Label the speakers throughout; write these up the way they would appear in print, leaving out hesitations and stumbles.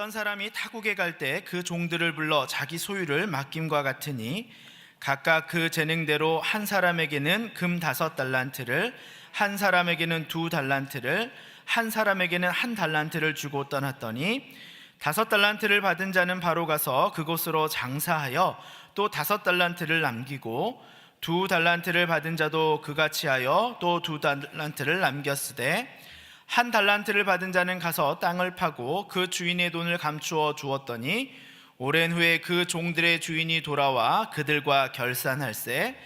Speaker 1: 어떤 사람이 타국에 갈 때 그 종들을 불러 자기 소유를 맡김과 같으니 각각 그 재능대로 한 사람에게는 금 5달란트를, 한 사람에게는 2달란트를, 한 사람에게는 1달란트를 주고 떠났더니 5달란트를 받은 자는 바로 가서 그곳으로 장사하여 또 5달란트를 남기고 2달란트를 받은 자도 그같이 하여 또 2달란트를 남겼으되 1달란트를 받은 자는 가서 땅을 파고 그 주인의 돈을 감추어 주었더니 오랜 후에 그 종들의 주인이 돌아와 그들과 결산할세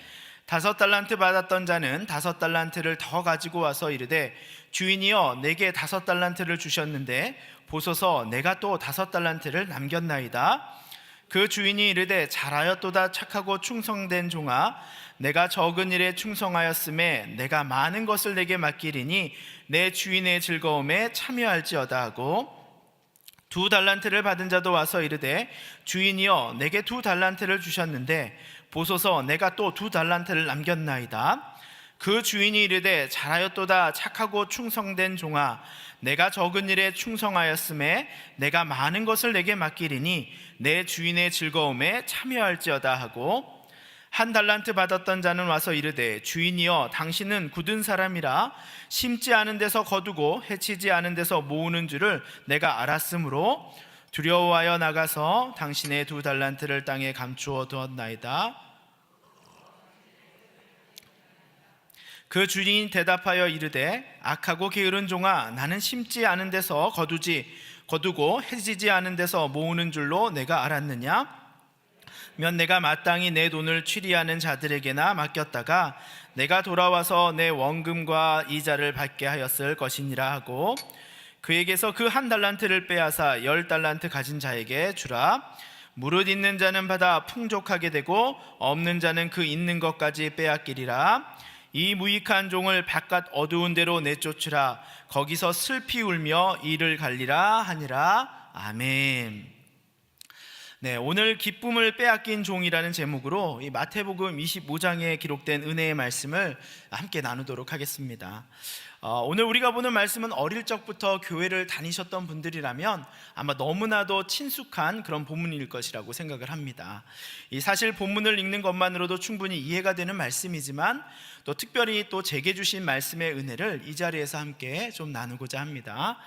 Speaker 1: 5달란트 받았던 자는 5달란트를 더 가지고 와서 이르되 주인이여 내게 5달란트를 주셨는데 보소서 내가 또 5달란트를 남겼나이다. 그 주인이 이르되 잘하였도다 착하고 충성된 종아 내가 적은 일에 충성하였음에 내가 많은 것을 내게 맡기리니 내 주인의 즐거움에 참여할지어다 하고 2달란트를 받은 자도 와서 이르되 주인이여 내게 2달란트를 주셨는데 보소서 내가 또 2달란트를 남겼나이다. 그 주인이 이르되 잘하였도다 착하고 충성된 종아 내가 적은 일에 충성하였음에 내가 많은 것을 내게 맡기리니 내 주인의 즐거움에 참여할지어다 하고 1달란트 받았던 자는 와서 이르되 주인이여 당신은 굳은 사람이라 심지 않은 데서 거두고 해치지 않은 데서 모으는 줄을 내가 알았으므로 두려워하여 나가서 당신의 2달란트를 땅에 감추어 두었나이다. 그 주인이 대답하여 이르되 악하고 게으른 종아 나는 심지 않은 데서 거두고 해지지 않은 데서 모으는 줄로 내가 알았느냐? 면 내가 마땅히 내 돈을 취리하는 자들에게나 맡겼다가 내가 돌아와서 내 원금과 이자를 받게 하였을 것이니라 하고 그에게서 그 1달란트를 빼앗아 10달란트 가진 자에게 주라. 무릇 있는 자는 받아 풍족하게 되고 없는 자는 그 있는 것까지 빼앗기리라. 이 무익한 종을 바깥 어두운 데로 내쫓으라. 거기서 슬피 울며 이를 갈리라 하니라. 아멘. 네, 오늘 기쁨을 빼앗긴 종이라는 제목으로 이 마태복음 25장에 기록된 은혜의 말씀을 함께 나누도록 하겠습니다. 오늘 우리가 보는 말씀은 어릴 적부터 교회를 다니셨던 분들이라면 아마 너무나도 친숙한 그런 본문일 것이라고 생각을 합니다. 사실 본문을 읽는 것만으로도 충분히 이해가 되는 말씀이지만 또 특별히 또 제게 주신 말씀의 은혜를 이 자리에서 함께 좀 나누고자 합니다.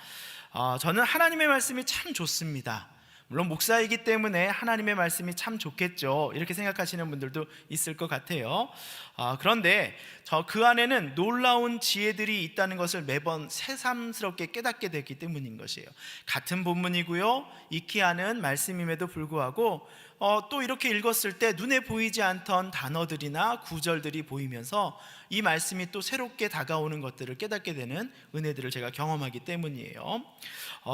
Speaker 1: 저는 하나님의 말씀이 참 좋습니다. 물론 목사이기 때문에 하나님의 말씀이 참 좋겠죠 이렇게 생각하시는 분들도 있을 것 같아요. 그런데 그 안에는 놀라운 지혜들이 있다는 것을 매번 새삼스럽게 깨닫게 되기 때문인 것이에요. 같은 본문이고요 익히 아는 말씀임에도 불구하고 또 이렇게 읽었을 때 눈에 보이지 않던 단어들이나 구절들이 보이면서 이 말씀이 또 새롭게 다가오는 것들을 깨닫게 되는 은혜들을 제가 경험하기 때문이에요.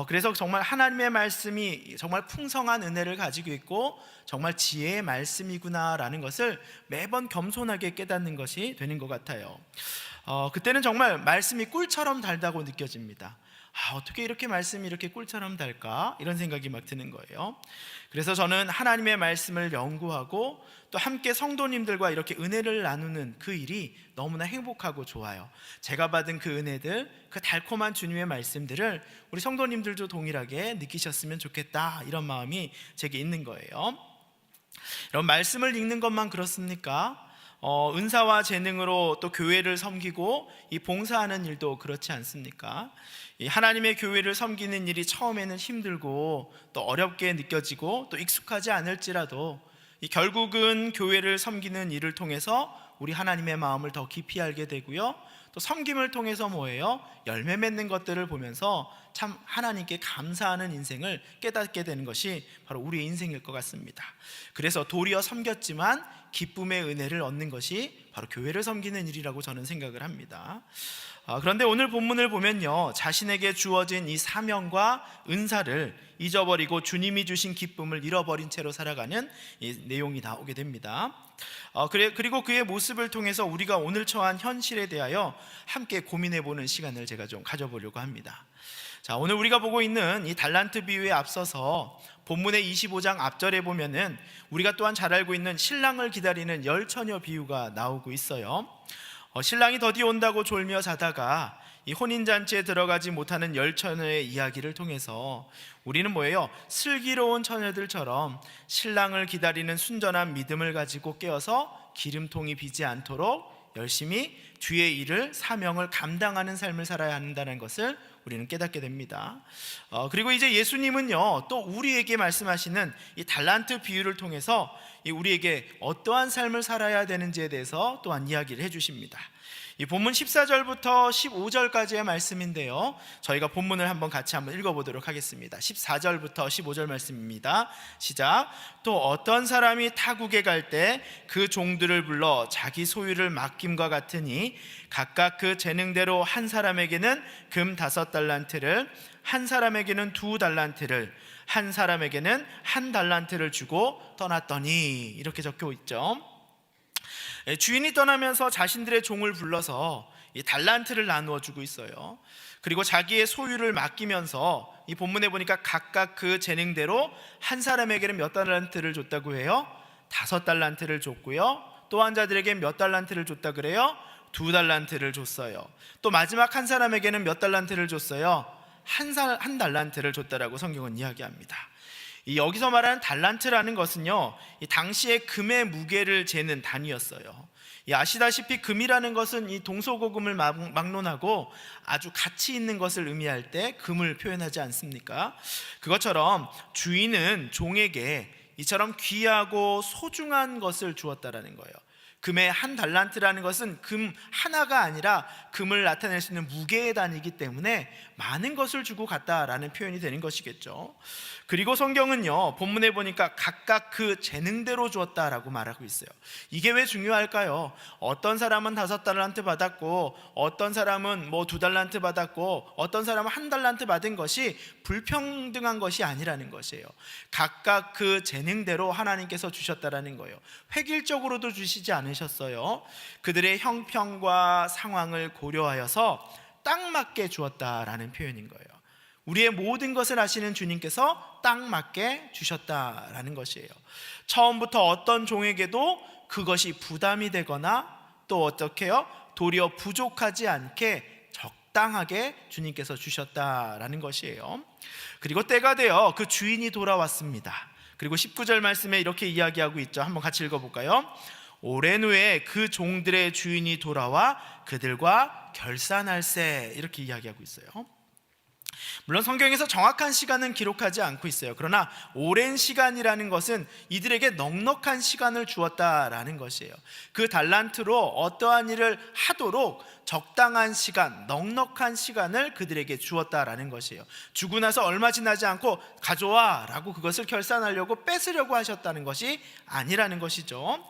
Speaker 1: 그래서 정말 하나님의 말씀이 정말 풍성한 은혜를 가지고 있고 정말 지혜의 말씀이구나라는 것을 매번 겸손하게 깨닫는 것이 되는 것 같아요. 그때는 정말 말씀이 꿀처럼 달다고 느껴집니다. 어떻게 이렇게 말씀이 이렇게 꿀처럼 달까? 이런 생각이 막 드는 거예요. 그래서 저는 하나님의 말씀을 연구하고 또 함께 성도님들과 이렇게 은혜를 나누는 그 일이 너무나 행복하고 좋아요. 제가 받은 그 은혜들, 그 달콤한 주님의 말씀들을 우리 성도님들도 동일하게 느끼셨으면 좋겠다 이런 마음이 제게 있는 거예요. 이런 말씀을 읽는 것만 그렇습니까? 은사와 재능으로 또 교회를 섬기고 이 봉사하는 일도 그렇지 않습니까? 이 하나님의 교회를 섬기는 일이 처음에는 힘들고 또 어렵게 느껴지고 또 익숙하지 않을지라도 결국은 교회를 섬기는 일을 통해서 우리 하나님의 마음을 더 깊이 알게 되고요 또 섬김을 통해서 뭐예요? 열매 맺는 것들을 보면서 참 하나님께 감사하는 인생을 깨닫게 되는 것이 바로 우리의 인생일 것 같습니다. 그래서 도리어 섬겼지만 기쁨의 은혜를 얻는 것이 바로 교회를 섬기는 일이라고 저는 생각을 합니다. 그런데 오늘 본문을 보면요 자신에게 주어진 이 사명과 은사를 잊어버리고 주님이 주신 기쁨을 잃어버린 채로 살아가는 이 내용이 나오게 됩니다. 그리고 그의 모습을 통해서 우리가 오늘 처한 현실에 대하여 함께 고민해보는 시간을 제가 좀 가져보려고 합니다. 자, 오늘 우리가 보고 있는 이 달란트 비유에 앞서서 본문의 25장 앞절에 보면은 우리가 또한 잘 알고 있는 신랑을 기다리는 열 처녀 비유가 나오고 있어요. 신랑이 더디 온다고 졸며 자다가 이 혼인잔치에 들어가지 못하는 10처녀의 이야기를 통해서 우리는 뭐예요? 슬기로운 처녀들처럼 신랑을 기다리는 순전한 믿음을 가지고 깨어서 기름통이 비지 않도록 열심히 주의 일을, 사명을 감당하는 삶을 살아야 한다는 것을 우리는 깨닫게 됩니다. 그리고 이제 예수님은요, 또 우리에게 말씀하시는 이 달란트 비유를 통해서 우리에게 어떠한 삶을 살아야 되는지에 대해서 또한 이야기를 해주십니다. 이 본문 14절부터 15절까지의 말씀인데요, 저희가 본문을 같이 한번 읽어보도록 하겠습니다. 14절부터 15절 말씀입니다. 시작. 또 어떤 사람이 타국에 갈 때 그 종들을 불러 자기 소유를 맡김과 같으니 각각 그 재능대로 한 사람에게는 금 5달란트를, 한 사람에게는 2달란트를, 한 사람에게는 1달란트를 주고 떠났더니, 이렇게 적혀 있죠. 주인이 떠나면서 자신들의 종을 불러서 이 달란트를 나누어 주고 있어요. 그리고 자기의 소유를 맡기면서 이 본문에 보니까 각각 그 재능대로 한 사람에게는 몇 달란트를 줬다고 해요? 5달란트를 줬고요. 또 한 자들에게 몇 달란트를 줬다 그래요? 2달란트를 줬어요. 또 마지막 한 사람에게는 몇 달란트를 줬어요? 한 달란트를 줬다라고 성경은 이야기합니다. 여기서 말하는 달란트라는 것은요, 이 당시의 금의 무게를 재는 단위였어요. 아시다시피 금이라는 것은 이 동서고금을 막론하고 아주 가치 있는 것을 의미할 때 금을 표현하지 않습니까? 그것처럼 주인은 종에게 이처럼 귀하고 소중한 것을 주었다라는 거예요. 금의 1달란트라는 것은 금 하나가 아니라 금을 나타낼 수 있는 무게의 단위이기 때문에 많은 것을 주고 갔다라는 표현이 되는 것이겠죠. 그리고 성경은요, 본문에 보니까 각각 그 재능대로 주었다라고 말하고 있어요. 이게 왜 중요할까요? 어떤 사람은 5달란트 받았고, 어떤 사람은 2달란트 받았고, 어떤 사람은 1달란트 받은 것이 불평등한 것이 아니라는 것이에요. 각각 그 재능대로 하나님께서 주셨다라는 거예요. 획일적으로도 주시지 않으셨어요. 그들의 형편과 상황을 고려하여서 딱 맞게 주었다라는 표현인 거예요. 우리의 모든 것을 아시는 주님께서 딱 맞게 주셨다라는 것이에요. 처음부터 어떤 종에게도 그것이 부담이 되거나 또 어떻게요? 도리어 부족하지 않게 적당하게 주님께서 주셨다라는 것이에요. 그리고 때가 되어 그 주인이 돌아왔습니다. 그리고 19절 말씀에 이렇게 이야기하고 있죠. 한번 같이 읽어볼까요? 오랜 후에 그 종들의 주인이 돌아와 그들과 결산할세, 이렇게 이야기하고 있어요. 물론 성경에서 정확한 시간은 기록하지 않고 있어요. 그러나 오랜 시간이라는 것은 이들에게 넉넉한 시간을 주었다라는 것이에요. 그 달란트로 어떠한 일을 하도록 적당한 시간, 넉넉한 시간을 그들에게 주었다라는 것이에요. 주고 나서 얼마 지나지 않고 가져와 라고 그것을 결산하려고 뺏으려고 하셨다는 것이 아니라는 것이죠.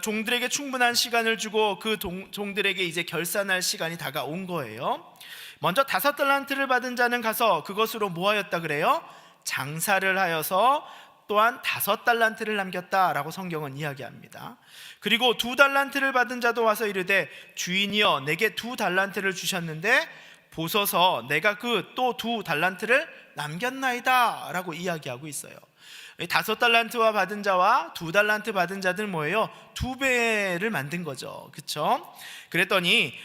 Speaker 1: 종들에게 충분한 시간을 주고 그 종들에게 이제 결산할 시간이 다가온 거예요. 먼저 5달란트를 받은 자는 가서 그것으로 뭐 하였다 그래요? 장사를 하여서 또한 5달란트를 남겼다라고 성경은 이야기합니다. 그리고 2달란트를 받은 자도 와서 이르되 주인이여 내게 2달란트를 주셨는데 보소서 내가 그 또 2달란트를 남겼나이다 라고 이야기하고 있어요. 5달란트와 받은 자와 2달란트 받은 자들 뭐예요? 2배를 만든 거죠. 그렇죠? 그랬더니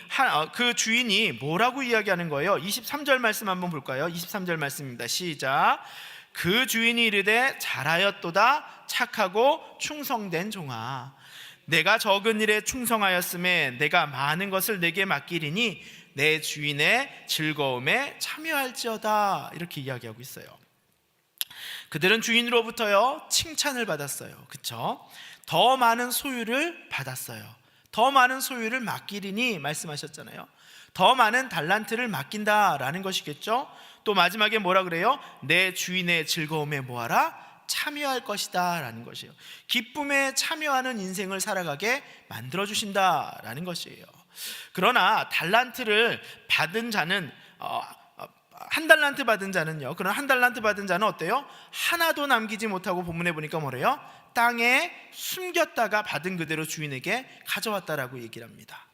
Speaker 1: 그 주인이 뭐라고 이야기하는 거예요? 23절 말씀 한번 볼까요? 23절 말씀입니다. 시작. 그 주인이 이르되 잘하였도다 착하고 충성된 종아, 내가 적은 일에 충성하였음에 내가 많은 것을 내게 맡기리니 내 주인의 즐거움에 참여할지어다, 이렇게 이야기하고 있어요. 그들은 주인으로부터요 칭찬을 받았어요. 그렇죠? 더 많은 소유를 받았어요. 더 많은 소유를 맡기리니 말씀하셨잖아요. 더 많은 달란트를 맡긴다라는 것이겠죠. 또 마지막에 뭐라 그래요? 내 주인의 즐거움에 뭐하라? 참여할 것이다 라는 것이에요. 기쁨에 참여하는 인생을 살아가게 만들어주신다라는 것이에요. 그러나 달란트를 받은 자는 1달란트 받은 자는요, 그런 1달란트 받은 자는 어때요? 하나도 남기지 못하고 본문에 보니까 뭐래요? 땅에 숨겼다가 받은 그대로 주인에게 가져왔다라고 얘기를 합니다.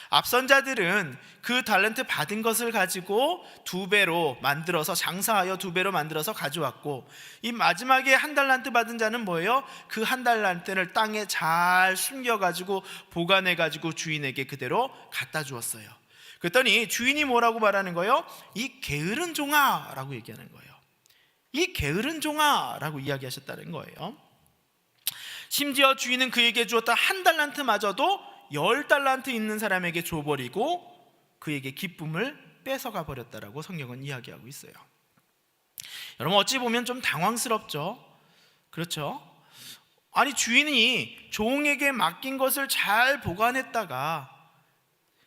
Speaker 1: 앞선 자들은 그 달란트 받은 것을 가지고 2배로 만들어서 장사하여 2배로 만들어서 가져왔고, 이 마지막에 1달란트 받은 자는 뭐예요? 그 1달란트를 땅에 잘 숨겨가지고 보관해가지고 주인에게 그대로 갖다 주었어요. 그랬더니 주인이 뭐라고 말하는 거예요? 이 게으른 종아 라고 얘기하는 거예요. 이 게으른 종아 라고 이야기하셨다는 거예요. 심지어 주인은 그에게 주었던 1달란트마저도 10달란트 있는 사람에게 줘버리고 그에게 기쁨을 뺏어가 버렸다라고 성경은 이야기하고 있어요. 여러분, 어찌 보면 좀 당황스럽죠? 그렇죠? 아니, 주인이 종에게 맡긴 것을 잘 보관했다가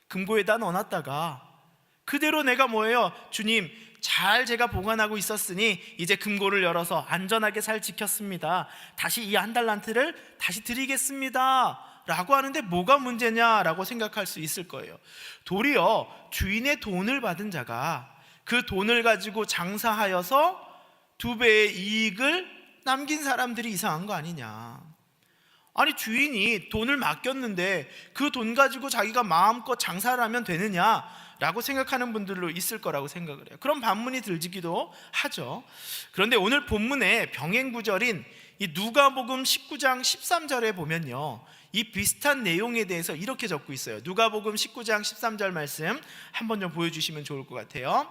Speaker 1: 금고에다 넣어놨다가 그대로 내가 뭐예요? 주님, 잘 제가 보관하고 있었으니 이제 금고를 열어서 안전하게 잘 지켰습니다. 다시 이 1달란트를 다시 드리겠습니다 라고 하는데 뭐가 문제냐라고 생각할 수 있을 거예요. 도리어 주인의 돈을 받은 자가 그 돈을 가지고 장사하여서 2배의 이익을 남긴 사람들이 이상한 거 아니냐. 아니, 주인이 돈을 맡겼는데 그 돈 가지고 자기가 마음껏 장사를 하면 되느냐라고 생각하는 분들도 있을 거라고 생각을 해요. 그런 반문이 들지기도 하죠. 그런데 오늘 본문의 병행 구절인 이 누가복음 19장 13절에 보면요, 이 비슷한 내용에 대해서 이렇게 적고 있어요. 누가복음 19장 13절 말씀 한번 좀 보여주시면 좋을 것 같아요.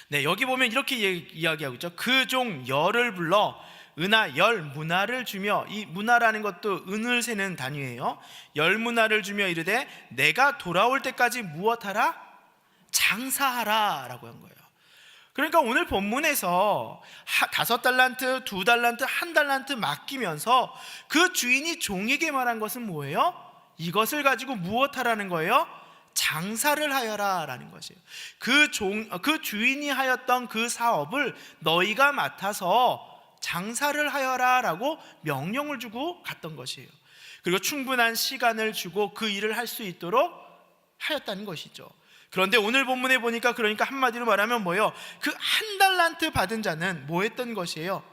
Speaker 1: 네, 여기 보면 이렇게 이야기하고 있죠. 그 종 열을 불러 은하 10문화를 주며, 이 문화라는 것도 은을 세는 단위예요. 10문화를 주며 이르되 내가 돌아올 때까지 무엇하라? 장사하라 라고 한 거예요. 그러니까 오늘 본문에서 5달란트, 2달란트, 1달란트 맡기면서 그 주인이 종에게 말한 것은 뭐예요? 이것을 가지고 무엇하라는 거예요? 장사를 하여라 라는 것이에요. 그 주인이 하였던 그 사업을 너희가 맡아서 장사를 하여라 라고 명령을 주고 갔던 것이에요. 그리고 충분한 시간을 주고 그 일을 할 수 있도록 하였다는 것이죠. 그런데 오늘 본문에 보니까, 그러니까 한마디로 말하면 뭐예요? 그 1달란트 받은 자는 뭐 했던 것이에요?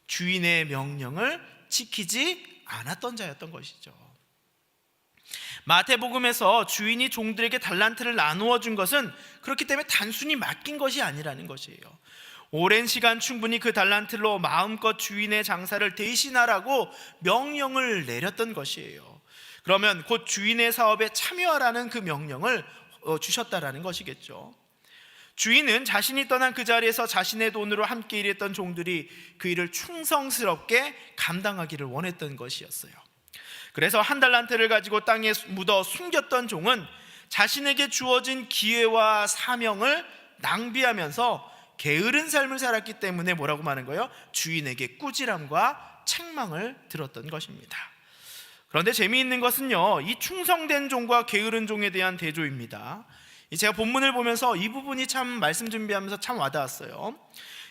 Speaker 1: 주인의 명령을 지키지 않았던 자였던 것이죠. 마태복음에서 주인이 종들에게 달란트를 나누어 준 것은 그렇기 때문에 단순히 맡긴 것이 아니라는 것이에요. 오랜 시간 충분히 그 달란트로 마음껏 주인의 장사를 대신하라고 명령을 내렸던 것이에요. 그러면 곧 주인의 사업에 참여하라는 그 명령을 주셨다라는 것이겠죠. 주인은 자신이 떠난 그 자리에서 자신의 돈으로 함께 일했던 종들이 그 일을 충성스럽게 감당하기를 원했던 것이었어요. 그래서 1달란트를 가지고 땅에 묻어 숨겼던 종은 자신에게 주어진 기회와 사명을 낭비하면서 게으른 삶을 살았기 때문에 뭐라고 말하는 거예요? 주인에게 꾸지람과 책망을 들었던 것입니다. 그런데 재미있는 것은요, 이 충성된 종과 게으른 종에 대한 대조입니다. 제가 본문을 보면서 이 부분이 참 말씀 준비하면서 참 와닿았어요.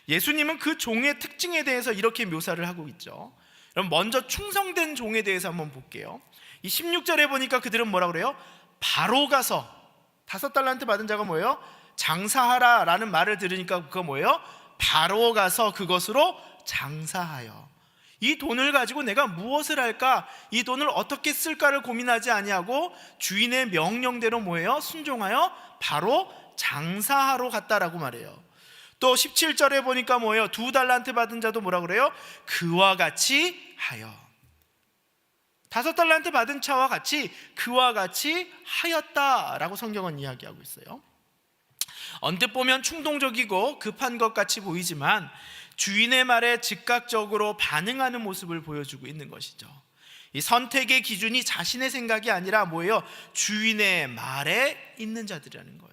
Speaker 1: 예수님은 그 종의 특징에 대해서 이렇게 묘사를 하고 있죠. 그럼 먼저 충성된 종에 대해서 한번 볼게요. 이 16절에 보니까 그들은 뭐라고 그래요? 바로 가서, 5달란트 받은 자가 뭐예요? 장사하라 라는 말을 들으니까 그거 뭐예요? 바로 가서 그것으로 장사하여. 이 돈을 가지고 내가 무엇을 할까, 이 돈을 어떻게 쓸까를 고민하지 아니하고 주인의 명령대로 뭐예요? 순종하여 바로 장사하러 갔다라고 말해요. 또 17절에 보니까 뭐예요? 2달란트 받은 자도 뭐라 그래요? 그와 같이 하여. 5달란트 받은 자와 같이 그와 같이 하였다라고 성경은 이야기하고 있어요. 언뜻 보면 충동적이고 급한 것 같이 보이지만 주인의 말에 즉각적으로 반응하는 모습을 보여주고 있는 것이죠. 이 선택의 기준이 자신의 생각이 아니라 뭐예요? 주인의 말에 있는 자들이라는 거예요.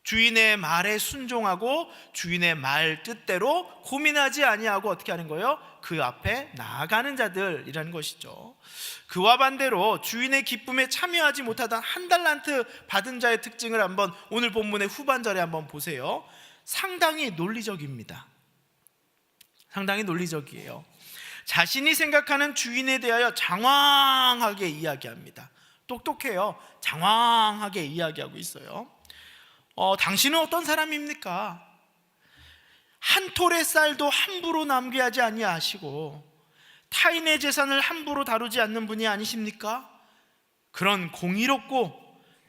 Speaker 1: 주인의 말에 순종하고 주인의 말 뜻대로 고민하지 아니하고 어떻게 하는 거예요? 그 앞에 나아가는 자들이라는 것이죠. 그와 반대로 주인의 기쁨에 참여하지 못하던 1달란트 받은 자의 특징을 한번 오늘 본문의 후반절에 한번 보세요. 상당히 논리적입니다. 상당히 논리적이에요. 자신이 생각하는 주인에 대하여 장황하게 이야기합니다. 똑똑해요. 장황하게 이야기하고 있어요. 당신은 어떤 사람입니까? 한 톨의 쌀도 함부로 낭비하지 아니하시고 타인의 재산을 함부로 다루지 않는 분이 아니십니까? 그런 공의롭고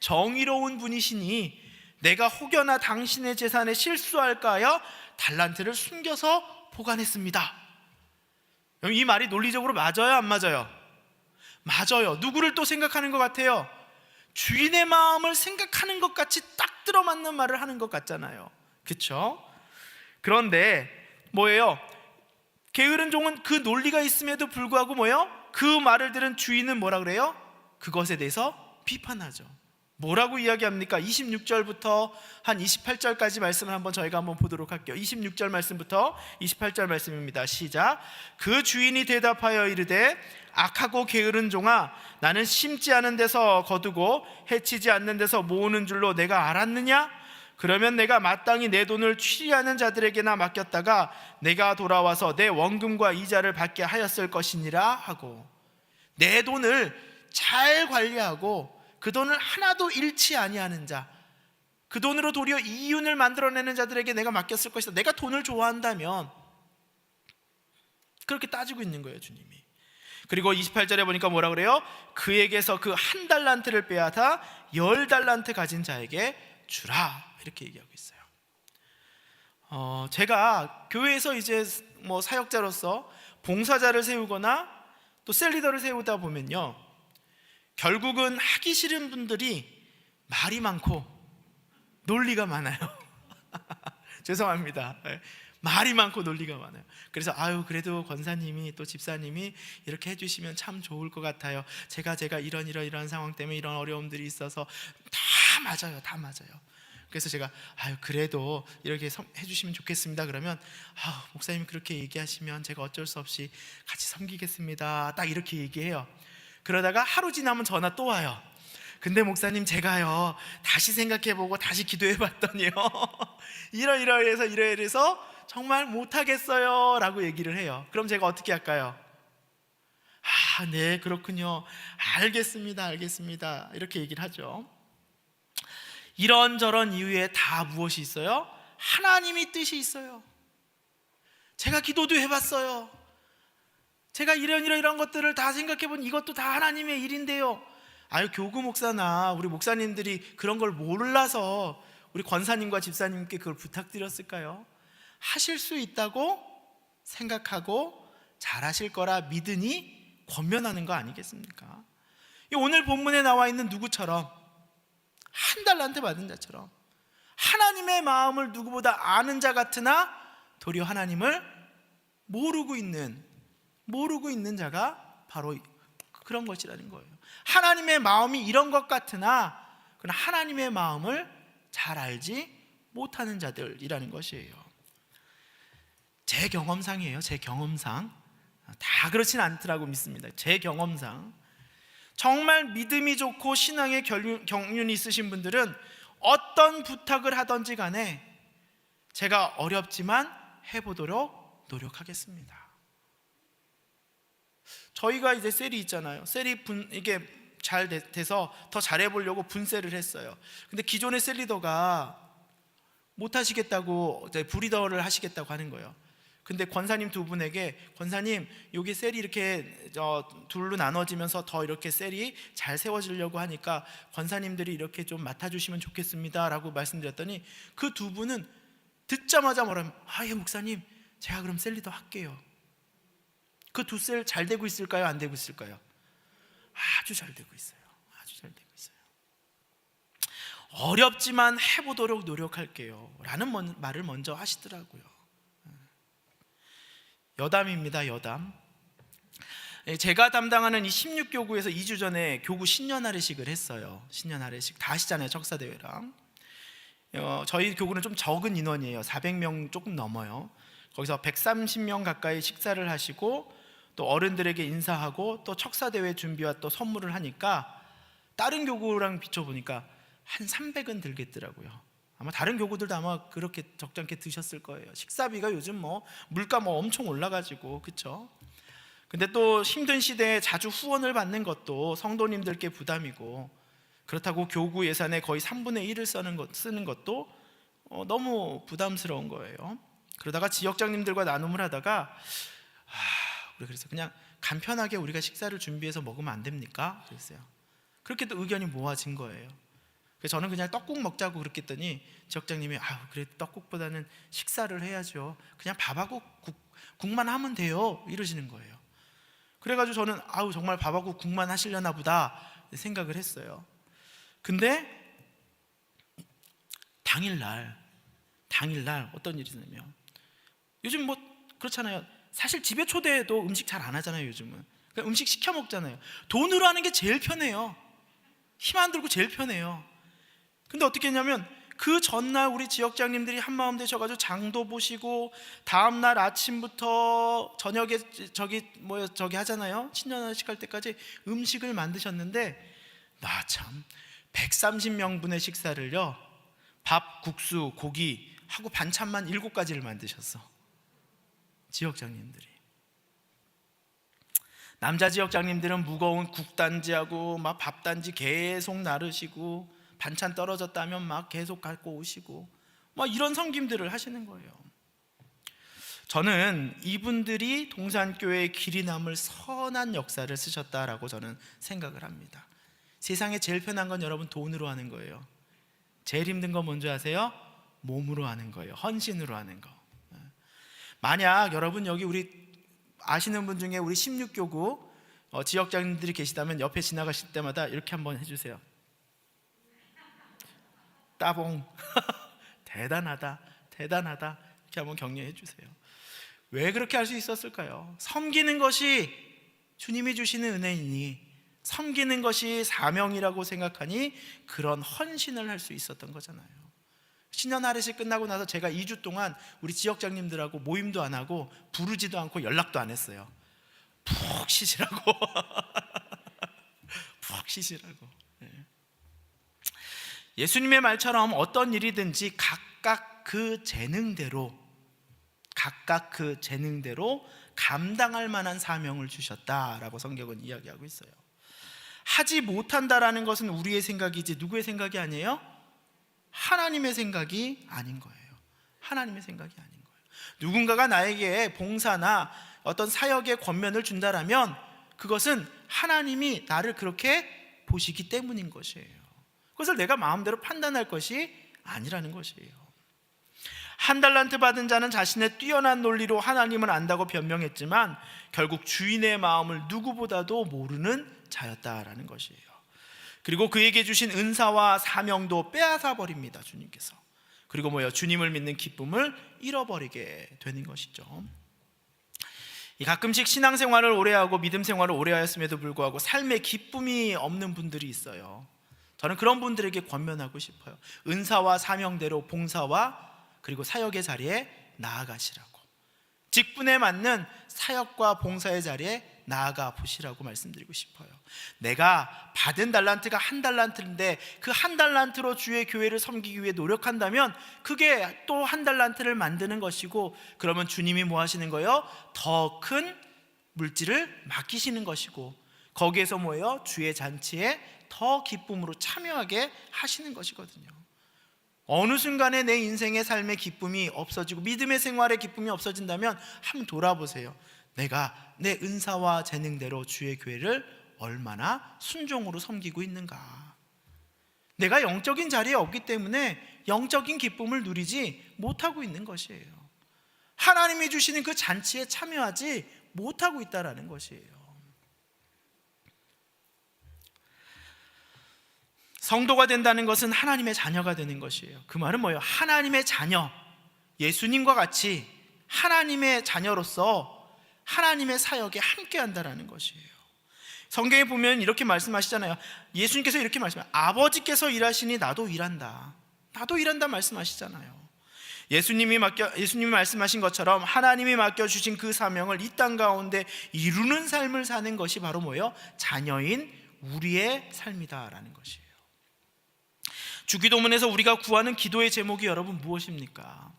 Speaker 1: 정의로운 분이시니 내가 혹여나 당신의 재산에 실수할까 하여 달란트를 숨겨서 보관했습니다. 이 말이 논리적으로 맞아요, 안 맞아요? 맞아요. 누구를 또 생각하는 것 같아요? 주인의 마음을 생각하는 것 같이 딱 들어맞는 말을 하는 것 같잖아요. 그렇죠? 그런데 뭐예요? 게으른 종은 그 논리가 있음에도 불구하고 뭐예요? 그 말을 들은 주인은 뭐라 그래요? 그것에 대해서 비판하죠. 뭐라고 이야기합니까? 26절부터 한 28절까지 말씀을 저희가 한번 보도록 할게요. 26절 말씀부터 28절 말씀입니다. 시작. 그 주인이 대답하여 이르되 악하고 게으른 종아, 나는 심지 않은 데서 거두고 해치지 않는 데서 모으는 줄로 내가 알았느냐? 그러면 내가 마땅히 내 돈을 취리하는 자들에게나 맡겼다가 내가 돌아와서 내 원금과 이자를 받게 하였을 것이니라 하고, 내 돈을 잘 관리하고 그 돈을 하나도 잃지 아니하는 자, 그 돈으로 도리어 이윤을 만들어내는 자들에게 내가 맡겼을 것이다. 내가 돈을 좋아한다면, 그렇게 따지고 있는 거예요, 주님이. 그리고 28절에 보니까 뭐라 그래요? 그에게서 그 한 달란트를 빼앗아 10달란트 가진 자에게 주라, 이렇게 얘기하고 있어요. 제가 교회에서 이제 사역자로서 봉사자를 세우거나 또 셀리더를 세우다 보면요, 결국은 하기 싫은 분들이 말이 많고 논리가 많아요. 죄송합니다. 말이 많고 논리가 많아요. 그래서 그래도 권사님이 또 집사님이 이렇게 해주시면 참 좋을 것 같아요. 제가 이런 상황 때문에 이런 어려움들이 있어서 다 맞아요. 그래서 제가 그래도 이렇게 해주시면 좋겠습니다. 그러면 목사님이 그렇게 얘기하시면 제가 어쩔 수 없이 같이 섬기겠습니다. 딱 이렇게 얘기해요. 그러다가 하루 지나면 전화 또 와요. 근데 목사님, 제가요 다시 생각해보고 다시 기도해봤더니요 이래서 정말 못하겠어요 라고 얘기를 해요. 그럼 제가 어떻게 할까요? 네, 그렇군요. 알겠습니다 이렇게 얘기를 하죠. 이런저런 이유에 다 무엇이 있어요? 하나님이 뜻이 있어요. 제가 기도도 해봤어요. 제가 이런 것들을 다 생각해보니 이것도 다 하나님의 일인데요. 교구 목사나 우리 목사님들이 그런 걸 몰라서 우리 권사님과 집사님께 그걸 부탁드렸을까요? 하실 수 있다고 생각하고 잘하실 거라 믿으니 권면하는 거 아니겠습니까? 오늘 본문에 나와 있는 누구처럼, 한 달란트 받은 자처럼 하나님의 마음을 누구보다 아는 자 같으나 도리어 하나님을 모르고 있는 자가 바로 그런 것이라는 거예요. 하나님의 마음이 이런 것 같으나 그러나 하나님의 마음을 잘 알지 못하는 자들이라는 것이에요. 제 경험상이에요. 제 경험상. 다 그렇진 않더라고 믿습니다. 제 경험상 정말 믿음이 좋고 신앙의 경륜이 있으신 분들은 어떤 부탁을 하든지 간에 제가 어렵지만 해보도록 노력하겠습니다. 저희가 이제 셀이 있잖아요. 셀이 이게 잘 돼서 더 잘해보려고 분셀을 했어요. 근데 기존의 셀리더가 못 하시겠다고 브리더를 하시겠다고 하는 거예요. 근데 권사님 두 분에게, 권사님 여기 셀이 이렇게 둘로 나눠지면서 더 이렇게 셀이 잘 세워지려고 하니까 권사님들이 이렇게 좀 맡아주시면 좋겠습니다 라고 말씀드렸더니 그 두 분은 듣자마자 뭐라면 예 목사님, 제가 그럼 셀 리더 할게요. 그 두 셀 잘 되고 있을까요? 안 되고 있을까요? 아주 잘 되고 있어요. 어렵지만 해보도록 노력할게요 라는 말을 먼저 하시더라고요. 여담입니다. 여담. 제가 담당하는 이 16교구에서 2주 전에 교구 신년아래식을 했어요. 신년아래식 다 하시잖아요. 척사대회랑. 저희 교구는 좀 적은 인원이에요. 400명 조금 넘어요. 거기서 130명 가까이 식사를 하시고 또 어른들에게 인사하고 또 척사대회 준비와 또 선물을 하니까 다른 교구랑 비춰보니까 한 300은 들겠더라고요. 아마 다른 교구들도 아마 그렇게 적잖게 드셨을 거예요. 식사비가 요즘 물가 엄청 올라가지고, 그렇죠? 근데 또 힘든 시대에 자주 후원을 받는 것도 성도님들께 부담이고, 그렇다고 교구 예산의 거의 3분의 1을 쓰는 것도 너무 부담스러운 거예요. 그러다가 지역장님들과 나눔을 하다가 우리 그래서 그냥 간편하게 우리가 식사를 준비해서 먹으면 안 됩니까? 그랬어요. 그렇게 또 의견이 모아진 거예요. 그래서 저는 그냥 떡국 먹자고 그렇게 했더니 지역장님이 그래 떡국보다는 식사를 해야죠. 그냥 밥하고 국만 하면 돼요 이러시는 거예요. 그래가지고 저는 정말 밥하고 국만 하시려나 보다 생각을 했어요. 근데 당일날 어떤 일이 있냐면, 요즘 뭐 그렇잖아요. 사실 집에 초대해도 음식 잘 안 하잖아요. 요즘은 그러니까 음식 시켜 먹잖아요. 돈으로 하는 게 제일 편해요. 힘 안 들고 제일 편해요. 근데 어떻게 했냐면, 그 전날 우리 지역장님들이 한마음 되셔가지고 장도 보시고, 다음날 아침부터 저녁에 저기 하잖아요. 신년식 할 때까지 음식을 만드셨는데, 나 참 130명분의 식사를요, 밥, 국수, 고기 하고 반찬만 7가지를 만드셨어. 지역장님들이. 남자 지역장님들은 무거운 국단지하고 막 밥단지 계속 나르시고, 반찬 떨어졌다면 막 계속 갖고 오시고, 막 이런 섬김들을 하시는 거예요. 저는 이분들이 동산교회의 길이 남을 선한 역사를 쓰셨다라고 저는 생각을 합니다. 세상에 제일 편한 건 여러분 돈으로 하는 거예요. 제일 힘든 건 뭔지 아세요? 몸으로 하는 거예요. 헌신으로 하는 거. 만약 여러분 여기 우리 아시는 분 중에 우리 16교구 지역장님들이 계시다면, 옆에 지나가실 때마다 이렇게 한번 해주세요. 따봉. 대단하다 이렇게 한번 격려해 주세요. 왜 그렇게 할 수 있었을까요? 섬기는 것이 주님이 주시는 은혜이니, 섬기는 것이 사명이라고 생각하니 그런 헌신을 할 수 있었던 거잖아요. 신년 할애식 끝나고 나서 제가 2주 동안 우리 지역장님들하고 모임도 안 하고 부르지도 않고 연락도 안 했어요. 푹 쉬시라고. 푹 쉬시라고. 예수님의 말처럼 어떤 일이든지 각각 그 재능대로 감당할 만한 사명을 주셨다라고 성경은 이야기하고 있어요. 하지 못한다라는 것은 우리의 생각이지 누구의 생각이 아니에요? 하나님의 생각이 아닌 거예요. 하나님의 생각이 아닌 거예요. 누군가가 나에게 봉사나 어떤 사역의 권면을 준다라면 그것은 하나님이 나를 그렇게 보시기 때문인 것이에요. 그것을 내가 마음대로 판단할 것이 아니라는 것이에요. 한 달란트 받은 자는 자신의 뛰어난 논리로 하나님을 안다고 변명했지만 결국 주인의 마음을 누구보다도 모르는 자였다라는 것이에요. 그리고 그에게 주신 은사와 사명도 빼앗아 버립니다, 주님께서. 그리고 주님을 믿는 기쁨을 잃어버리게 되는 것이죠. 가끔씩 신앙생활을 오래 하고 믿음 생활을 오래 하였음에도 불구하고 삶의 기쁨이 없는 분들이 있어요. 저는 그런 분들에게 권면하고 싶어요. 은사와 사명대로 봉사와 그리고 사역의 자리에 나아가시라고, 직분에 맞는 사역과 봉사의 자리에 나아가 보시라고 말씀드리고 싶어요. 내가 받은 달란트가 1달란트인데 그 1달란트로 주의 교회를 섬기기 위해 노력한다면 그게 또 1달란트를 만드는 것이고, 그러면 주님이 뭐 하시는 거예요? 더 큰 물질을 맡기시는 것이고, 거기에서 뭐예요? 주의 잔치에 더 기쁨으로 참여하게 하시는 것이거든요. 어느 순간에 내 인생의 삶의 기쁨이 없어지고 믿음의 생활의 기쁨이 없어진다면 한번 돌아보세요. 내가 내 은사와 재능대로 주의 교회를 얼마나 순종으로 섬기고 있는가. 내가 영적인 자리에 없기 때문에 영적인 기쁨을 누리지 못하고 있는 것이에요. 하나님이 주시는 그 잔치에 참여하지 못하고 있다는 것이에요. 성도가 된다는 것은 하나님의 자녀가 되는 것이에요. 그 말은 뭐예요? 하나님의 자녀, 예수님과 같이 하나님의 자녀로서 하나님의 사역에 함께 한다는 것이에요. 성경에 보면 이렇게 말씀하시잖아요. 예수님께서 이렇게 말씀하세요. 아버지께서 일하시니 나도 일한다. 나도 일한다 말씀하시잖아요. 예수님이 말씀하신 것처럼 하나님이 맡겨주신 그 사명을 이 땅 가운데 이루는 삶을 사는 것이 바로 뭐예요? 자녀인 우리의 삶이다라는 것이에요. 주기도문에서 우리가 구하는 기도의 제목이 여러분 무엇입니까?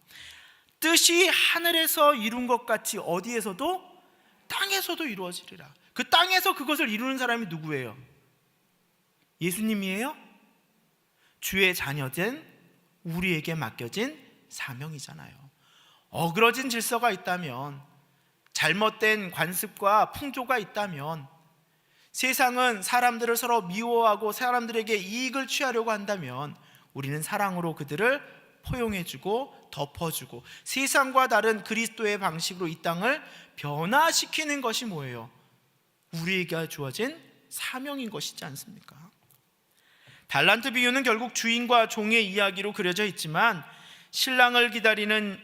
Speaker 1: 뜻이 하늘에서 이룬 것 같이 어디에서도? 땅에서도 이루어지리라. 그 땅에서 그것을 이루는 사람이 누구예요? 예수님이에요? 주의 자녀된 우리에게 맡겨진 사명이잖아요. 어그러진 질서가 있다면, 잘못된 관습과 풍조가 있다면, 세상은 사람들을 서로 미워하고 사람들에게 이익을 취하려고 한다면 우리는 사랑으로 그들을 포용해주고 덮어주고 세상과 다른 그리스도의 방식으로 이 땅을 변화시키는 것이 뭐예요? 우리에게 주어진 사명인 것이지 않습니까? 달란트 비유는 결국 주인과 종의 이야기로 그려져 있지만 신랑을 기다리는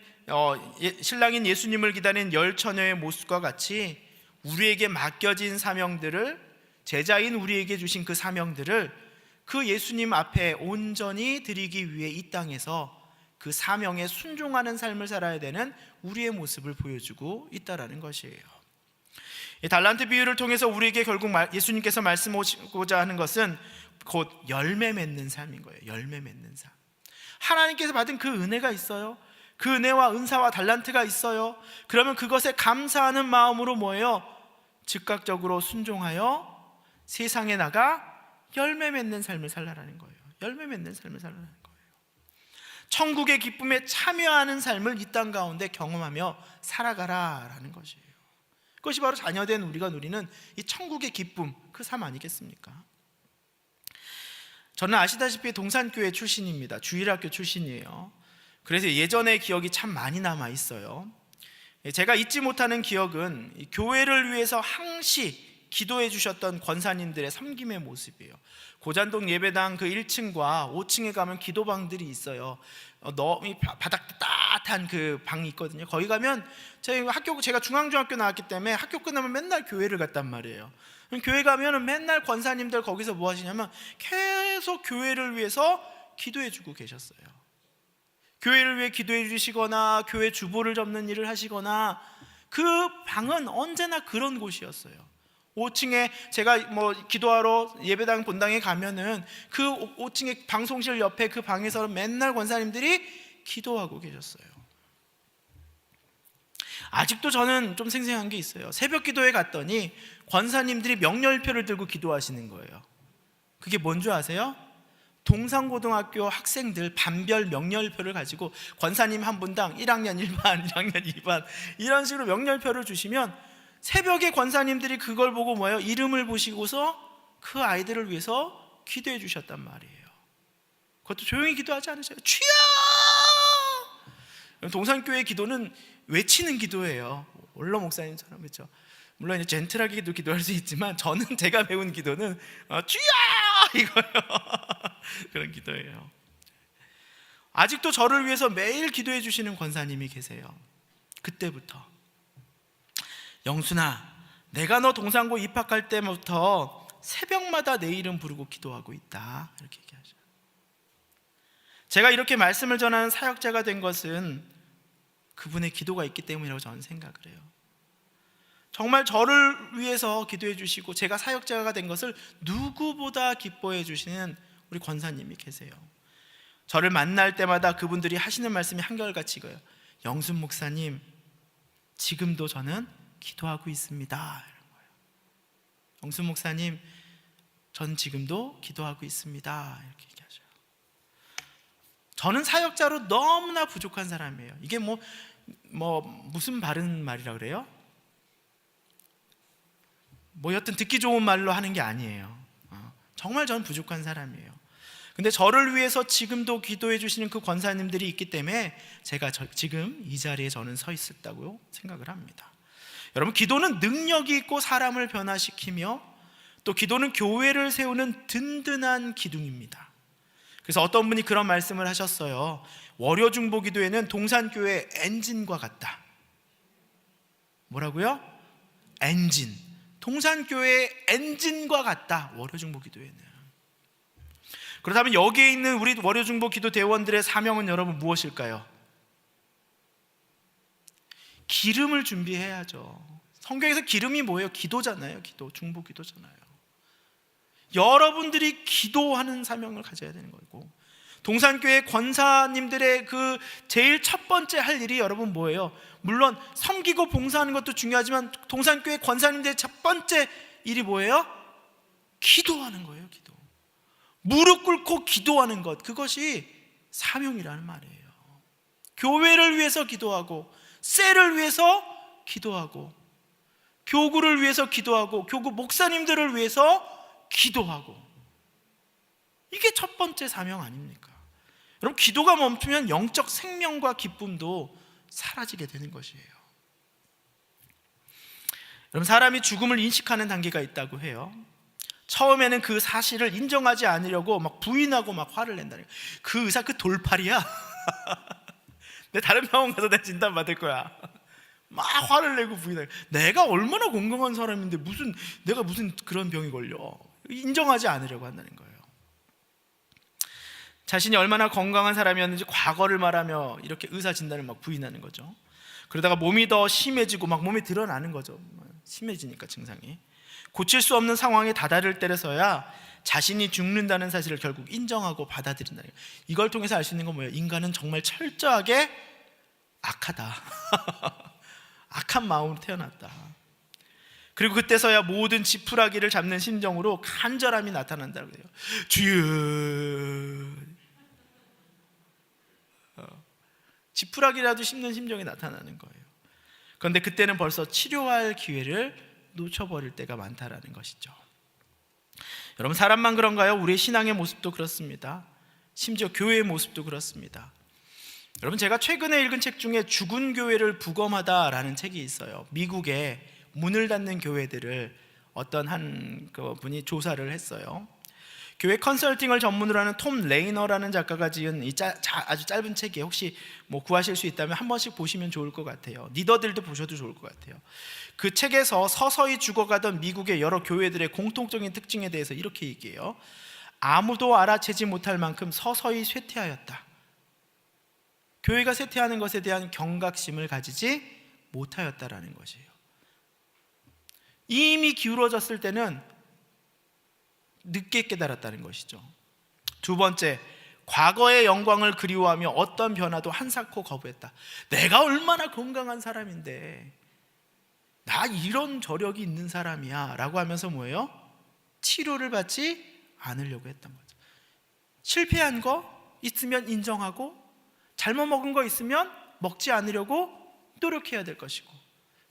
Speaker 1: 신랑인 예수님을 기다리는 열 처녀의 모습과 같이 우리에게 맡겨진 사명들을, 제자인 우리에게 주신 그 사명들을 그 예수님 앞에 온전히 드리기 위해 이 땅에서 그 사명에 순종하는 삶을 살아야 되는 우리의 모습을 보여주고 있다라는 것이에요. 이 달란트 비유를 통해서 우리에게 결국 예수님께서 말씀하시고자 하는 것은 곧 열매 맺는 삶인 거예요. 열매 맺는 삶. 하나님께서 받은 그 은혜가 있어요. 그 은혜와 은사와 달란트가 있어요. 그러면 그것에 감사하는 마음으로 뭐예요? 즉각적으로 순종하여 세상에 나가 열매 맺는 삶을 살라라는 거예요. 열매 맺는 삶을 살라라는 거예요. 천국의 기쁨에 참여하는 삶을 이 땅 가운데 경험하며 살아가라라는 것이에요. 그것이 바로 자녀된 우리가 누리는 이 천국의 기쁨, 그 삶 아니겠습니까? 저는 아시다시피 동산교회 출신입니다. 주일학교 출신이에요. 그래서 예전의 기억이 참 많이 남아 있어요. 제가 잊지 못하는 기억은 교회를 위해서 항시 기도해 주셨던 권사님들의 섬김의 모습이에요. 고잔동 예배당 그 1층과 5층에 가면 기도방들이 있어요. 바닥 따뜻한 그 방이 있거든요. 거기 가면 제가 중앙중학교 나왔기 때문에 학교 끝나면 맨날 교회를 갔단 말이에요. 교회 가면 맨날 권사님들 거기서 뭐 하시냐면 계속 교회를 위해서 기도해 주고 계셨어요. 교회를 위해 기도해 주시거나 교회 주보를 접는 일을 하시거나, 그 방은 언제나 그런 곳이었어요. 5층에 제가 기도하러 예배당 본당에 가면은 그 5층에 방송실 옆에 그 방에서 맨날 권사님들이 기도하고 계셨어요. 아직도 저는 좀 생생한 게 있어요. 새벽 기도에 갔더니 권사님들이 명렬표를 들고 기도하시는 거예요. 그게 뭔 줄 아세요? 동산고등학교 학생들 반별 명렬표를 가지고 권사님 한 분당 1학년 1반, 1학년 2반 이런 식으로 명렬표를 주시면 새벽에 권사님들이 그걸 보고 뭐예요? 이름을 보시고서 그 아이들을 위해서 기도해 주셨단 말이에요. 그것도 조용히 기도하지 않으세요? 주여! 동산교회 기도는 외치는 기도예요. 원로 목사님처럼, 그렇죠? 물론 이제 젠틀하게도 기도할 수 있지만 저는 제가 배운 기도는 주여! 이거예요. 그런 기도예요. 아직도 저를 위해서 매일 기도해 주시는 권사님이 계세요. 그때부터 영순아, 내가 너 동산고 입학할 때부터 새벽마다 내 이름 부르고 기도하고 있다, 이렇게 얘기하죠. 제가 이렇게 말씀을 전하는 사역자가 된 것은 그분의 기도가 있기 때문이라고 저는 생각을 해요. 정말 저를 위해서 기도해 주시고 제가 사역자가 된 것을 누구보다 기뻐해 주시는 우리 권사님이 계세요. 저를 만날 때마다 그분들이 하시는 말씀이 한결같이 이거예요. 영순 목사님, 지금도 저는 기도하고 있습니다, 이런 거예요. 영순 목사님, 전 지금도 기도하고 있습니다, 이렇게 얘기하죠. 저는 사역자로 너무나 부족한 사람이에요. 이게 무슨 바른 말이라 그래요? 여튼 듣기 좋은 말로 하는 게 아니에요. 정말 저는 부족한 사람이에요. 근데 저를 위해서 지금도 기도해 주시는 그 권사님들이 있기 때문에 제가 지금 이 자리에 저는 서 있었다고 생각을 합니다. 여러분, 기도는 능력이 있고 사람을 변화시키며 또 기도는 교회를 세우는 든든한 기둥입니다. 그래서 어떤 분이 그런 말씀을 하셨어요. 월요중보 기도회는 동산교회 엔진과 같다. 뭐라고요? 엔진. 동산교회 엔진과 같다, 월요중보 기도회는. 그렇다면 여기에 있는 우리 월요중보 기도 대원들의 사명은 여러분 무엇일까요? 기름을 준비해야죠. 성경에서 기름이 뭐예요? 기도잖아요. 기도, 중보 기도잖아요. 여러분들이 기도하는 사명을 가져야 되는 거고, 동산교회 권사님들의 그 제일 첫 번째 할 일이 여러분 뭐예요? 물론 섬기고 봉사하는 것도 중요하지만 동산교회 권사님들의 첫 번째 일이 뭐예요? 기도하는 거예요. 기도. 무릎 꿇고 기도하는 것, 그것이 사명이라는 말이에요. 교회를 위해서 기도하고, 셀을 위해서 기도하고, 교구를 위해서 기도하고, 교구 목사님들을 위해서 기도하고, 이게 첫 번째 사명 아닙니까? 여러분, 기도가 멈추면 영적 생명과 기쁨도 사라지게 되는 것이에요. 여러분, 사람이 죽음을 인식하는 단계가 있다고 해요. 처음에는 그 사실을 인정하지 않으려고 막 부인하고 막 화를 낸다는 거예요. 그 의사 그 돌팔이야. 내 다른 병원 가서 내 진단 받을 거야. 막 화를 내고 부인하고, 내가 얼마나 건강한 사람인데 내가 무슨 그런 병이 걸려. 인정하지 않으려고 한다는 거예요. 자신이 얼마나 건강한 사람이었는지 과거를 말하며 이렇게 의사 진단을 막 부인하는 거죠. 그러다가 몸이 더 심해지고 막 몸이 드러나는 거죠. 심해지니까 증상이 고칠 수 없는 상황에 다다를 때려서야 자신이 죽는다는 사실을 결국 인정하고 받아들인다는 거예요. 이걸 통해서 알 수 있는 건 뭐예요? 인간은 정말 철저하게 악하다. 악한 마음으로 태어났다. 그리고 그때서야 모든 지푸라기를 잡는 심정으로 간절함이 나타난다고 해요. 주여. 지푸라기라도 씹는 심정이 나타나는 거예요. 그런데 그때는 벌써 치료할 기회를 놓쳐버릴 때가 많다라는 것이죠. 여러분, 사람만 그런가요? 우리의 신앙의 모습도 그렇습니다. 심지어 교회의 모습도 그렇습니다. 여러분, 제가 최근에 읽은 책 중에 죽은 교회를 부검하다라는 책이 있어요. 미국의 문을 닫는 교회들을 어떤 한 분이 조사를 했어요. 교회 컨설팅을 전문으로 하는 톰 레이너라는 작가가 지은 이 아주 짧은 책이에요. 혹시 구하실 수 있다면 한 번씩 보시면 좋을 것 같아요. 리더들도 보셔도 좋을 것 같아요. 그 책에서 서서히 죽어가던 미국의 여러 교회들의 공통적인 특징에 대해서 이렇게 얘기해요. 아무도 알아채지 못할 만큼 서서히 쇠퇴하였다. 교회가 쇠퇴하는 것에 대한 경각심을 가지지 못하였다라는 것이에요. 이미 기울어졌을 때는 늦게 깨달았다는 것이죠. 두 번째, 과거의 영광을 그리워하며 어떤 변화도 한사코 거부했다. 내가 얼마나 건강한 사람인데, 나 이런 저력이 있는 사람이야 라고 하면서 뭐예요? 치료를 받지 않으려고 했던 거죠. 실패한 거 있으면 인정하고, 잘못 먹은 거 있으면 먹지 않으려고 노력해야 될 것이고,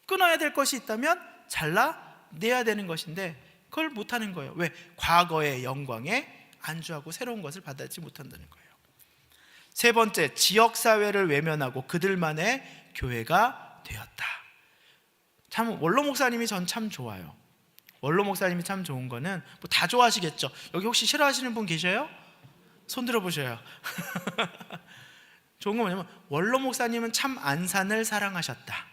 Speaker 1: 끊어야 될 것이 있다면 잘라내야 되는 것인데 그걸 못하는 거예요. 왜? 과거의 영광에 안주하고 새로운 것을 받아들이지 못한다는 거예요. 세 번째, 지역사회를 외면하고 그들만의 교회가 되었다. 참, 원로 목사님이 전 참 좋아요. 원로 목사님이 참 좋은 거는 다 좋아하시겠죠. 여기 혹시 싫어하시는 분 계셔요? 손 들어보셔요. 좋은 건 뭐냐면, 원로 목사님은 참 안산을 사랑하셨다.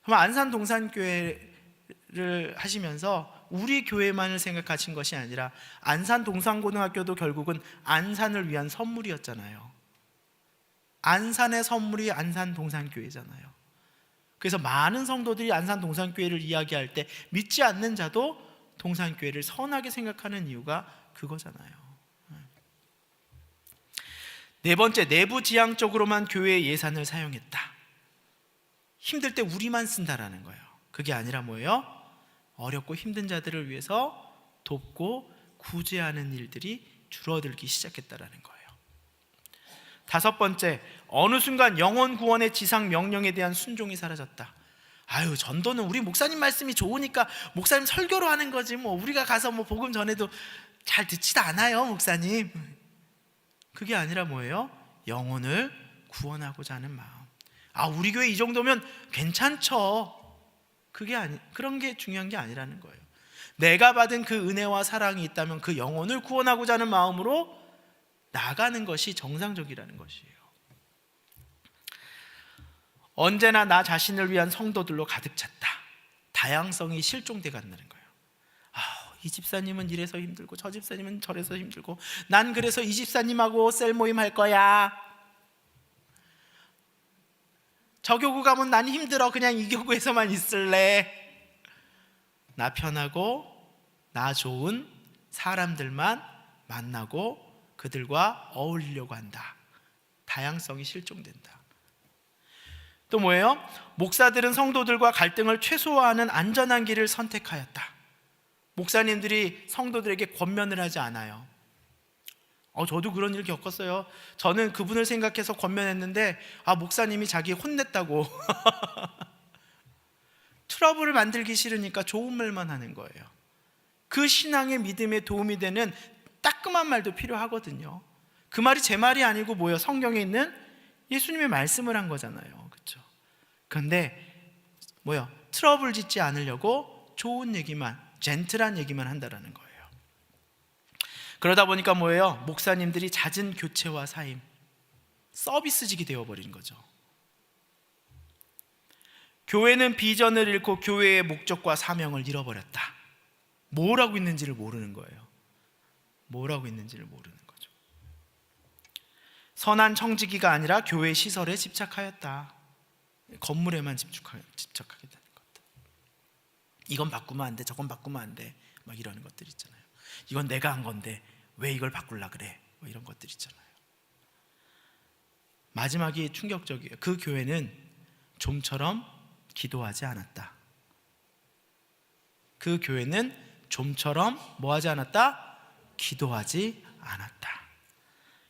Speaker 1: 그럼 안산 동산교회를 하시면서 우리 교회만을 생각하신 것이 아니라 안산 동산고등학교도 결국은 안산을 위한 선물이었잖아요. 안산의 선물이 안산 동산교회잖아요. 그래서 많은 성도들이 안산 동산교회를 이야기할 때 믿지 않는 자도 동산교회를 선하게 생각하는 이유가 그거잖아요. 네 번째, 내부지향적으로만 교회의 예산을 사용했다. 힘들 때 우리만 쓴다라는 거예요. 그게 아니라 뭐예요? 어렵고 힘든 자들을 위해서 돕고 구제하는 일들이 줄어들기 시작했다라는 거예요. 다섯 번째, 어느 순간 영혼 구원의 지상 명령에 대한 순종이 사라졌다. 아유, 전도는 우리 목사님 말씀이 좋으니까 목사님 설교로 하는 거지, 우리가 가서 복음 전해도 잘 듣지도 않아요, 목사님. 그게 아니라 뭐예요? 영혼을 구원하고자 하는 마음. 우리 교회 이 정도면 괜찮죠. 그런 게 중요한 게 아니라는 거예요. 내가 받은 그 은혜와 사랑이 있다면 그 영혼을 구원하고자 하는 마음으로 나가는 것이 정상적이라는 것이에요. 언제나 나 자신을 위한 성도들로 가득 찼다. 다양성이 실종돼 간다는 거예요. 이 집사님은 이래서 힘들고 저 집사님은 저래서 힘들고, 난 그래서 이 집사님하고 셀 모임 할 거야. 저 교구 가면 난 힘들어, 그냥 이 교구에서만 있을래. 나 편하고 나 좋은 사람들만 만나고 그들과 어울리려고 한다. 다양성이 실종된다. 또 뭐예요? 목사들은 성도들과 갈등을 최소화하는 안전한 길을 선택하였다. 목사님들이 성도들에게 권면을 하지 않아요. 저도 그런 일 겪었어요. 저는 그분을 생각해서 권면했는데 목사님이 자기 혼냈다고 트러블을 만들기 싫으니까 좋은 말만 하는 거예요. 그 신앙의 믿음에 도움이 되는 따끔한 말도 필요하거든요. 그 말이 제 말이 아니고 뭐예요? 성경에 있는 예수님의 말씀을 한 거잖아요. 그렇죠? 그런데 트러블 짓지 않으려고 좋은 얘기만, 젠틀한 얘기만 한다라는 거예요. 그러다 보니까 뭐예요? 목사님들이 잦은 교체와 사임, 서비스직이 되어버린 거죠. 교회는 비전을 잃고 교회의 목적과 사명을 잃어버렸다. 뭘 하고 있는지를 모르는 거예요. 뭘 하고 있는지를 모르는 거죠. 선한 청지기가 아니라 교회 시설에 집착하였다. 건물에만 집착하게 되는 것들. 이건 바꾸면 안 돼, 저건 바꾸면 안 돼, 막 이러는 것들 있잖아요. 이건 내가 한 건데 왜 이걸 바꾸려 그래, 뭐 이런 것들 있잖아요. 마지막이 충격적이에요. 그 교회는 좀처럼 기도하지 않았다. 그 교회는 좀처럼 뭐하지 않았다? 기도하지 않았다.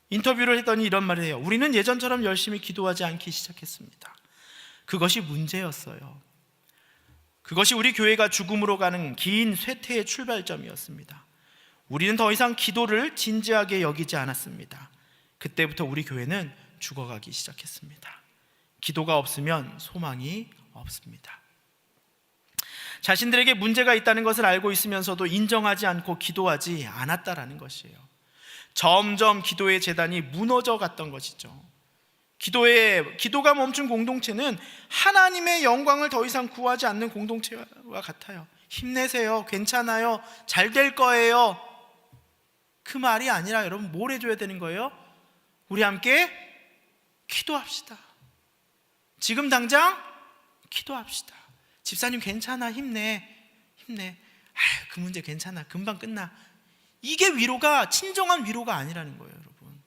Speaker 1: 인터뷰를 했더니 이런 말을 해요. 우리는 예전처럼 열심히 기도하지 않기 시작했습니다. 그것이 문제였어요. 그것이 우리 교회가 죽음으로 가는 긴 쇠퇴의 출발점이었습니다. 우리는 더 이상 기도를 진지하게 여기지 않았습니다. 그때부터 우리 교회는 죽어가기 시작했습니다. 기도가 없으면 소망이 없습니다. 자신들에게 문제가 있다는 것을 알고 있으면서도 인정하지 않고 기도하지 않았다라는 것이에요. 점점 기도의 재단이 무너져 갔던 것이죠. 기도가 멈춘 공동체는 하나님의 영광을 더 이상 구하지 않는 공동체와 같아요. 힘내세요, 괜찮아요, 잘 될 거예요. 그 말이 아니라 여러분 뭘 해줘야 되는 거예요? 우리 함께 기도합시다. 지금 당장 기도합시다. 집사님 괜찮아, 힘내. 그 문제 괜찮아, 금방 끝나. 이게 위로가, 진정한 위로가 아니라는 거예요, 여러분.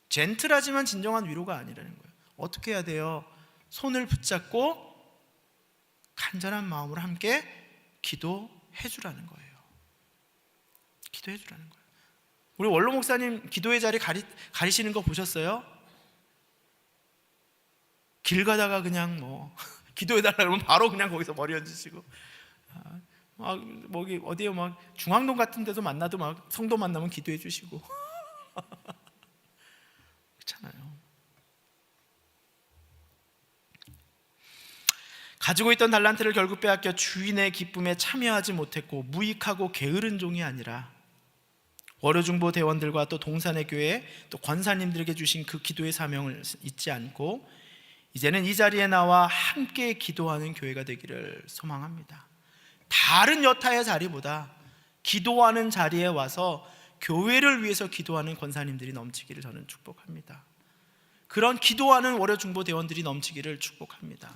Speaker 1: 젠틀하지만 진정한 위로가 아니라는 거예요. 어떻게 해야 돼요? 손을 붙잡고 간절한 마음으로 함께 기도해 주라는 거예요. 기도해 주라는 거예요. 우리 원로 목사님 기도의 자리 가리시는 거 보셨어요? 길 가다가 그냥 기도해달라 그러면 바로 그냥 거기서 머리 얹으시고, 막 어디에 막 중앙동 같은 데서 만나도 막 성도 만나면 기도해 주시고 그렇잖아요. 가지고 있던 달란트를 결국 빼앗겨 주인의 기쁨에 참여하지 못했고 무익하고 게으른 종이 아니라 월요중보 대원들과 또 동산의 교회 또 권사님들에게 주신 그 기도의 사명을 잊지 않고 이제는 이 자리에 나와 함께 기도하는 교회가 되기를 소망합니다. 다른 여타의 자리보다 기도하는 자리에 와서 교회를 위해서 기도하는 권사님들이 넘치기를 저는 축복합니다. 그런 기도하는 월요중보 대원들이 넘치기를 축복합니다.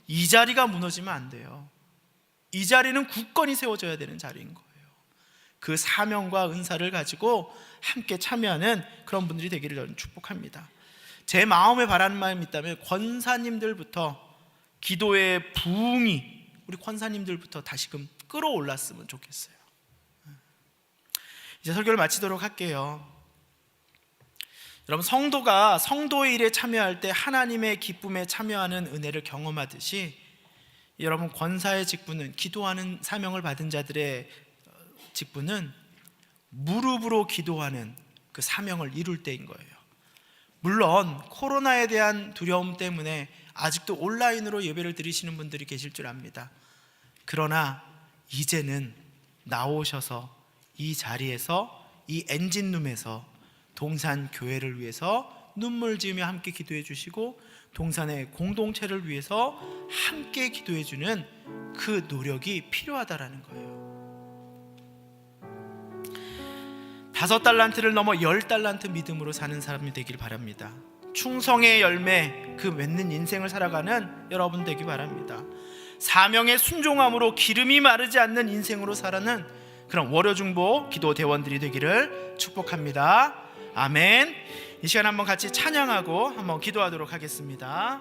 Speaker 1: 이 자리가 무너지면 안 돼요. 이 자리는 굳건히 세워져야 되는 자리인 거예요. 그 사명과 은사를 가지고 함께 참여하는 그런 분들이 되기를 저는 축복합니다. 제 마음에 바라는 마음이 있다면 권사님들부터 기도의 부흥이 우리 권사님들부터 다시금 끌어올랐으면 좋겠어요. 이제 설교를 마치도록 할게요. 여러분, 성도가 성도의 일에 참여할 때 하나님의 기쁨에 참여하는 은혜를 경험하듯이 여러분 권사의 직분은, 기도하는 사명을 받은 자들의 직분은 무릎으로 기도하는 그 사명을 이룰 때인 거예요. 물론 코로나에 대한 두려움 때문에 아직도 온라인으로 예배를 드리시는 분들이 계실 줄 압니다. 그러나 이제는 나오셔서 이 자리에서, 이 엔진룸에서 동산 교회를 위해서 눈물 지으며 함께 기도해 주시고 동산의 공동체를 위해서 함께 기도해 주는 그 노력이 필요하다라는 거예요. 5달란트를 넘어 10달란트 믿음으로 사는 사람이 되길 바랍니다. 충성의 열매, 그 맺는 인생을 살아가는 여러분 되기 바랍니다. 사명의 순종함으로 기름이 마르지 않는 인생으로 살아가는 그런 월요중보 기도 대원들이 되기를 축복합니다. 아멘. 이 시간 한번 같이 찬양하고 한번 기도하도록 하겠습니다.